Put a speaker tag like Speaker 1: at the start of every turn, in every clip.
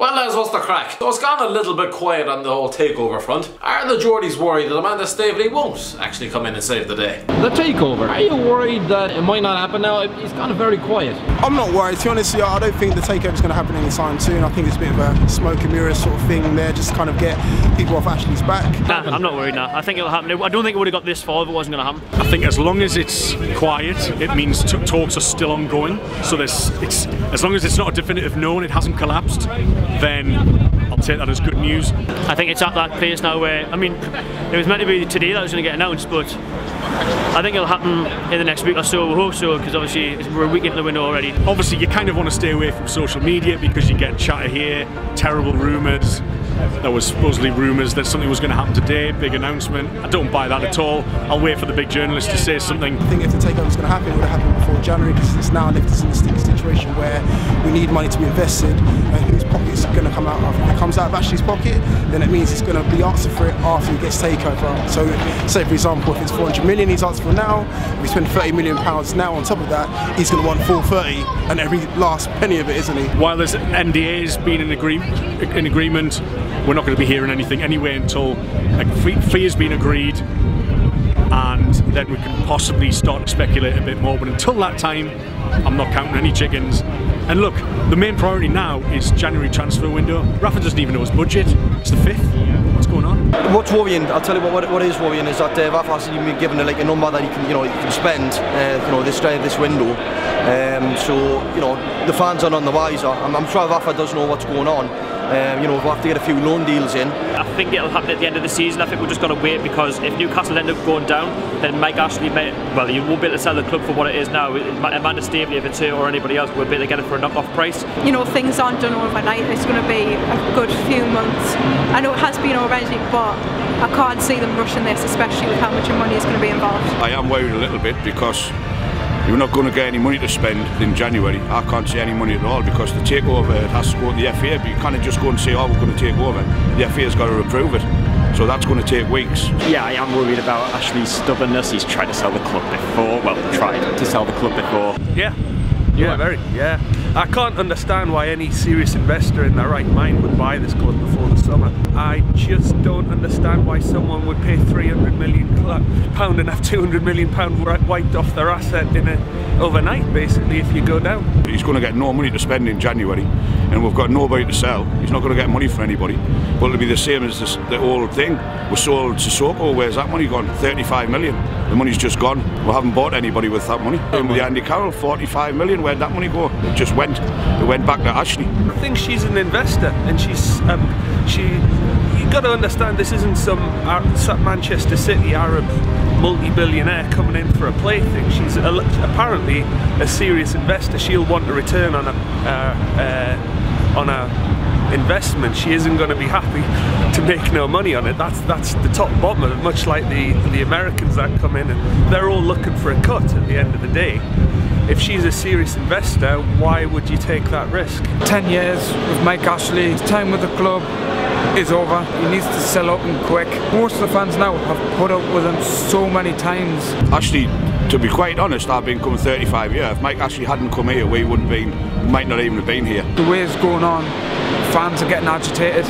Speaker 1: Well lads, what's the crack? So it's gone a little bit quiet on the whole takeover front. Are the Geordies worried that Amanda Staveley won't actually come in and save the day?
Speaker 2: The takeover, are you worried that it might not happen now? It's gone very quiet.
Speaker 3: I'm not worried, to be honest. I don't think the takeover is going to happen anytime soon. I think it's a bit of a smoke and mirrors sort of thing there, just to kind of get people off Ashley's back.
Speaker 4: Nah, I'm not worried now. I think it'll happen. I don't think it would have got this far if it wasn't going to happen.
Speaker 5: I think as long as it's quiet, it means talks are still ongoing. So as long as it's not a definitive no and it hasn't collapsed, then I'll take that as good news.
Speaker 4: I think it's at that place now where, I mean, it was meant to be today that was going to get announced, but I think it'll happen in the next week or so. We hope so, because obviously we're a week into the window already.
Speaker 5: Obviously you kind of want to stay away from social media because you get chatter here, terrible rumours. There was supposedly rumours that something was going to happen today, big announcement. I don't buy that at all. I'll wait for the big journalist to say something.
Speaker 3: I think if the takeover was going to happen, it would have happened before January, because it's now left us in a sticky situation where we need money to be invested, and whose pocket is going to come out of. If it comes out of Ashley's pocket, then it means he's going to be answered for it after he gets takeover. So say for example, if it's 400 million he's answered for now, if we spend 30 million pounds now on top of that, he's going to want 430, and every last penny of it, isn't he?
Speaker 5: While there's NDAs being in agreement, we're not going to be hearing anything anyway until fee has been agreed, and then we can possibly start to speculate a bit more. But until that time, I'm not counting any chickens. And look, the main priority now is January transfer window. Rafa doesn't even know his budget. It's the 5th. What's going on?
Speaker 6: What's worrying? I'll tell you what is worrying is that Rafa hasn't even been given a number that he can spend this window. So the fans are none the wiser. I'm sure Rafa does know what's going on. We'll have to get a few loan deals in.
Speaker 4: I think it'll happen at the end of the season. I think we're just going to wait, because if Newcastle end up going down, then Mike Ashley you won't be able to sell the club for what it is now. Amanda Staveley, if it's her or anybody else, will be able to get it for a knock-off price.
Speaker 7: Things aren't done overnight. It's going to be a good few months. I know it has been already, but I can't see them rushing this, especially with how much money is going to be involved.
Speaker 8: I am worried a little bit, because you're not going to get any money to spend in January. I can't see any money at all, because the takeover has to go to the FA, but you can't just go and say, oh, we're going to take over. The FA's got to approve it, so that's going to take weeks.
Speaker 9: Yeah, I am worried about Ashley's stubbornness. He's tried to sell the club before, tried to sell the club before.
Speaker 10: Yeah, very. I can't understand why any serious investor in their right mind would buy this club before the summer. I just don't understand why someone would pay £300 million and have £200 million wiped off their asset overnight, basically, if you go down.
Speaker 8: He's going to get no money to spend in January, and we've got nobody to sell. He's not going to get money for anybody. But it'll be the same as the old thing. We sold Sissoko. Where's that money gone? 35 million. The money's just gone. We haven't bought anybody with that money. And with the Andy Carroll, 45 million. Where'd that money go? It just went. It went back to Ashley.
Speaker 10: I think she's an investor, and you got to understand, this isn't some Manchester City Arab multi-billionaire coming in for a plaything. She's apparently a serious investor. She'll want a return on a investment. She isn't going to be happy to make no money on it. That's the top bottom of it, much like the Americans that come in, and they're all looking for a cut at the end of the day. If she's a serious investor, why would you take that risk?
Speaker 11: 10 years with Mike Ashley, his time with the club is over. He needs to sell up and quick. Most of the fans now have put up with him so many times.
Speaker 8: Ashley, to be quite honest, I've been coming 35 years. If Mike Ashley hadn't come here, we might not even have been here.
Speaker 11: The way it's going on, fans are getting agitated,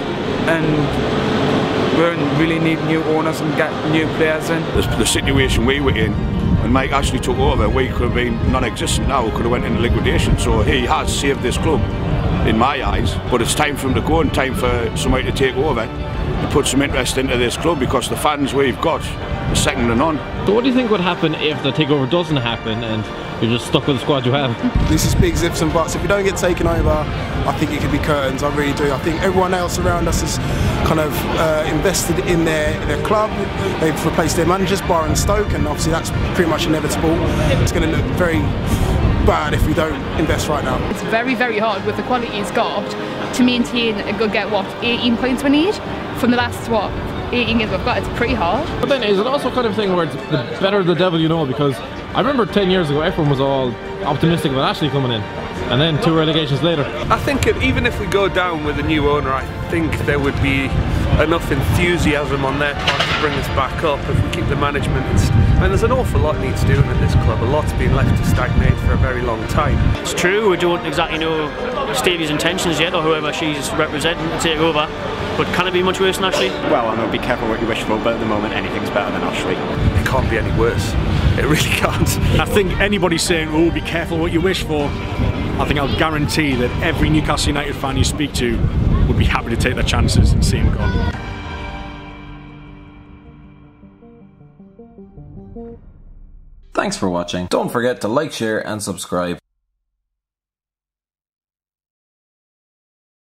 Speaker 11: and we really need new owners and get new players in.
Speaker 8: The situation we were in, when Mike Ashley took over, we could have been non-existent now. We could have went into liquidation. So he has saved this club, in my eyes. But it's time for him to go, and time for somebody to take over and put some interest into this club, because the fans we've got are second to none.
Speaker 2: So what do you think would happen if the takeover doesn't happen and you're just stuck with the squad you have?
Speaker 3: This is big ifs and buts. If you don't get taken over, I think it could be curtains. I really do. I think everyone else around us is kind of invested in their club. They've replaced their managers, barring Stoke, and obviously that's pretty much inevitable. It's going to look very bad if we don't invest right now.
Speaker 12: It's very, very hard with the quality he's got to maintain a good 18 points we need from the last 18 games we've got. It's pretty hard.
Speaker 2: But then is it also kind of thing where it's better the devil you know? Because I remember 10 years ago everyone was all optimistic about Ashley coming in, And then 2 relegations later.
Speaker 10: I think even if we go down with a new owner, I think there would be enough enthusiasm on their part to bring us back up if we keep the management. I mean, there's an awful lot needs doing at this club. A lot's been left to stagnate for a very long time.
Speaker 4: It's true, we don't exactly know Stevie's intentions yet, or whoever she's representing to take over. But can it be much worse than Ashley?
Speaker 9: Well, I know, be careful what you wish for, but at the moment anything's better than Ashley.
Speaker 10: It can't be any worse. It really can't.
Speaker 5: I think anybody saying, oh, be careful what you wish for, I think I'll guarantee that every Newcastle United fan you speak to would be happy to take their chances and see him gone.
Speaker 13: Thanks for watching. Don't forget to like, share and subscribe.